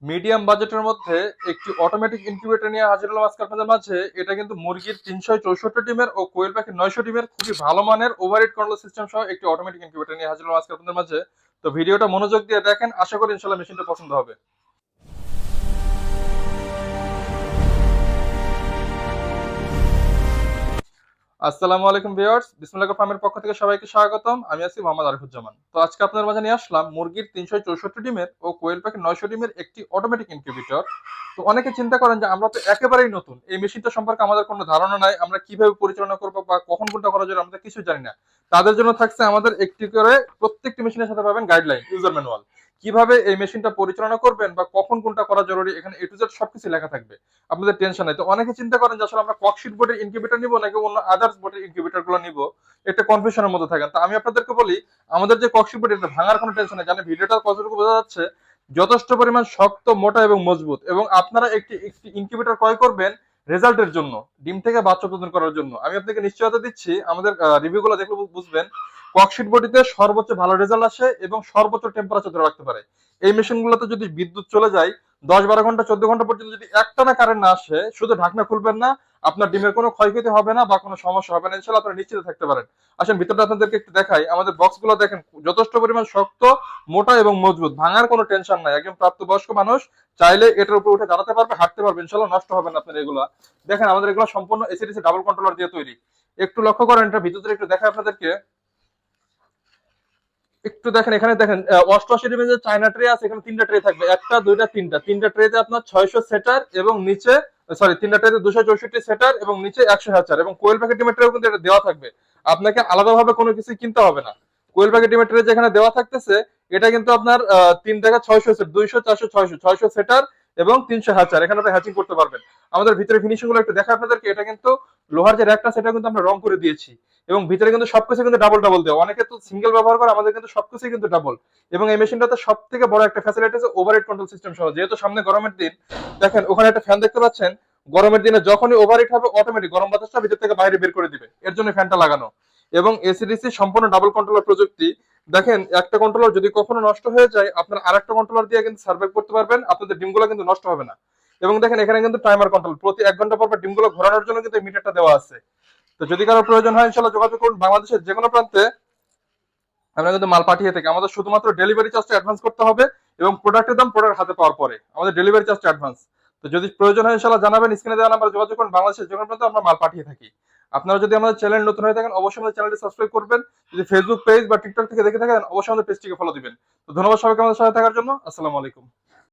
Medium বাজেটের মধ্যে একটি অটোমেটিক ইনকিউবেটর নিয়ে হাজির হলাম আজকে আপনাদের মাঝে। এটা কিন্তু মুরগির 364 ডিমের ও কোয়েল পাখির 900 ডিমের খুবই ভালো মানের ওভারহিট কন্ট্রোল সিস্টেম সহ একটি অটোমেটিক ইনকিউবেটর নিয়ে হাজির হলাম আজকে আপনাদের মাঝে। তো ভিডিওটা মনোযোগ দিয়ে দেখেন, আশা করি ইনশাল্লাহ মেশিনটা পছন্দ হবে। আসসালামু আলাইকুম ভিউয়ার্স, বিসমিল্লাহ ফার্মের পক্ষ থেকে সবাইকে স্বাগতম। আমি আছি মোহাম্মদ আরিফুজ্জামান। তো আজকে আপনাদের মাঝে নিয়ে আসলাম মুরগির 364 ডিমের ও কোয়েল পাখির 900 ডিমের একটি অটোমেটিক ইনকিউবেটর। তো অনেকে চিন্তা করেন যে আমরা তো একেবারেই নতুন, এই মেশিনটা সম্পর্কে আমাদের কোনো ধারণা নাই, আমরা কিভাবে পরিচালনা করবো বা কখন কোনটা করা যাবে আমরা কিছু জানি না। তাদের জন্য থাকছে আমাদের একটি করে, প্রত্যেকটি মেশিনের সাথে পাবেন গাইডলাইন, ইউজার ম্যানুয়াল। কিভাবে এই মেশিনটা পরিচালনা করবেন বা কখন কোনটা করা জরুরি, এখানে এ টু জেড সবকিছু লেখা থাকবে। আপনাদের টেনশন নাই। তো অনেকে চিন্তা করেন যে আসলে আমরা ককশিট বোর্ডের ইনকিউবেটর নিব নাকি অন্য আদার্স বোর্ডের ইনকিউবেটর গুলো নিব, একটা কনফিউশনের মধ্যে থাকেন। তো আমি আপনাদেরকে বলি, আমাদের যে ককশিট বোর্ড, এটা ভাঙার কোনো টেনশন নেই। জানেন ভিডিওটা কতটুকু বোঝা যাচ্ছে? যথেষ্ট পরিমাণ শক্ত, মোটা এবং মজবুত। এবং আপনারা একটি একটি ইনকিউবেটর ক্রয় করবেন রেজাল্টের জন্য, ডিম থেকে বাচ্চা উৎপাদন করার জন্য। আমি আপনাকে নিশ্চয়তা দিচ্ছি, আমাদের রিভিউ গুলো দেখলে বুঝবেন ককশিট বডিতে সর্বোচ্চ ভালো রেজাল্ট আসে এবং সর্বোচ্চ টেম্পারেচার ধরে রাখতে পারে। এই মেশিনগুলোতে যদি বিদ্যুৎ চলে যায় 10-12 ঘন্টা 14 ঘন্টা পর্যন্ত যদি একটানা কারেন্ট না আসে, শুধু ঢাকনা খুলবেন না, আপনার ডিমের কোনো ক্ষয়ক্ষতি হবে না বা কোনো সমস্যা হবে না, ইনশাআল্লাহ আপনারা নিশ্চিত থাকতে পারেন। আসেন ভিতরটা আপনাদেরকে একটু দেখাই। আমাদের বক্স গুলো দেখেন, যথেষ্ট পরিমাণ শক্ত, মোটা এবং মজবুত। ভাঙার কোনো টেনশন নাই। একজন প্রাপ্তবয়স্ক মানুষ চাইলে এটার উপর উঠে দাঁড়াতে পারবে, হাঁটতে পারবে, ইনশাআল্লাহ নষ্ট হবে না আপনার এগুলা। দেখেন আমাদের এগুলো সম্পূর্ণ এসিডিসি ডাবল কন্ট্রোলার দিয়ে তৈরি। একটু লক্ষ্য করেন, এটা ভিতরে একটু দেখাই আপনাদেরকে। একটু দেখেন, এখানে দেখেন 88 ডিমের চায়না ট্রে আছে, এখানে তিনটা ট্রে থাকবে, একটা দুইটা তিনটা, তিনটা ট্রেতে আপনার 600 সেটার এবং নিচে, সরি, তিনটা ট্রেতে 264 সেটার এবং নিচে 100 হ্যাচার। এবং কোয়েল প্যাকেট ডিমের ট্রেও কিন্তু এটা দেওয়া থাকবে, আপনাকে আলাদাভাবে কোনো কিছু কিনতে হবে না। কোয়েল প্যাকেট ডিমের ট্রে যেখানে দেওয়া থাকতেছে, এটা কিন্তু আপনার 3 থেকে 600 সেট, 200 400 600 সেটার এবং 300 হ্যাচার, এখানে আপনি হ্যাচিং করতে পারবেন। আমাদের ভিতরে ফিনিশিং গুলো একটু দেখা আপনাদেরকে। এটা কিন্তু লোহার যে র্যাকটা, সেটা কিন্তু আমরা রং করে দিয়েছি। এবং ভিতরে কিন্তু সবকিছু কিন্তু ডাবল ডাবল দেওয়া। অনেকে তো সিঙ্গেল ব্যবহার করে, আমাদের কিন্তু সবকিছু কিন্তু ডাবল। এবং এই মেশিনটাতে সব থেকে বড় একটা ফ্যাসিলিটি আছে ওভারহেড কন্ট্রোল সিস্টেম সহ। যেহেতু সামনে গরমের দিন, দেখেন ওখানে একটা ফ্যান দেখতে পাচ্ছেন। গরমের দিনে যখনই ওভারহিট হবে, অটোমেটিক গরম বাতাসটা ভিতর থেকে বাইরে বের করে দিবে, এর জন্য ফ্যানটা লাগানো। এবং এসিডিসি সম্পূর্ণ ডাবল কন্ট্রোলার প্রযুক্তি। দেখেন একটা কন্ট্রোলার যদি কখনো নষ্ট হয়ে যায়, আপনার আরেকটা কন্ট্রোলার দিয়ে কিন্তু সার্ভাইভ করতে পারবেন, আপনাদের ডিমগুলো কিন্তু নষ্ট হবে না। এবং দেখেন এখানে কিন্তু টাইমার কন্ট্রোল, প্রতি 1 ঘন্টা পর ডিমগুলো ঘোরানোর জন্য কিন্তু মিটারটা দেওয়া আছে। তো যদি কারো প্রয়োজন হয়, ইনশাল্লাহ যোগাযোগ করুন। বাংলাদেশের যে কোনো প্রান্তে আমরা কিন্তু মাল পাঠিয়ে থাকি। আমাদের শুধুমাত্র ডেলিভারি চার্জটা অ্যাডভান্স করতে হবে এবং প্রোডাক্টের দাম প্রোডাক্ট হাতে পাওয়ার পরে আমাদের ডেলিভারি চার্জটা অ্যাডভান্স। তো যদি প্রয়োজন হয়, ইনশাল্লাহ জানাবেন, স্ক্রিনে দেওয়া নাম্বারে যোগাযোগ করুন। বাংলাদেশের যে কোনো প্রান্তে আমরা মাল পাঠিয়ে থাকি। আপনারা যদি আমাদের চ্যানেল নতুন হয়ে থাকেন, অবশ্যই আমাদের চ্যানেলটি সাবস্ক্রাইব করবেন। যদি ফেসবুক পেজ বা টিকটক থেকে দেখে থাকেন, অবশ্যই আমাদের পেজটিকে ফলো দিবেন। তো ধন্যবাদ সবাইকে আমাদের সাথে থাকার জন্য। আসসালামু আলাইকুম।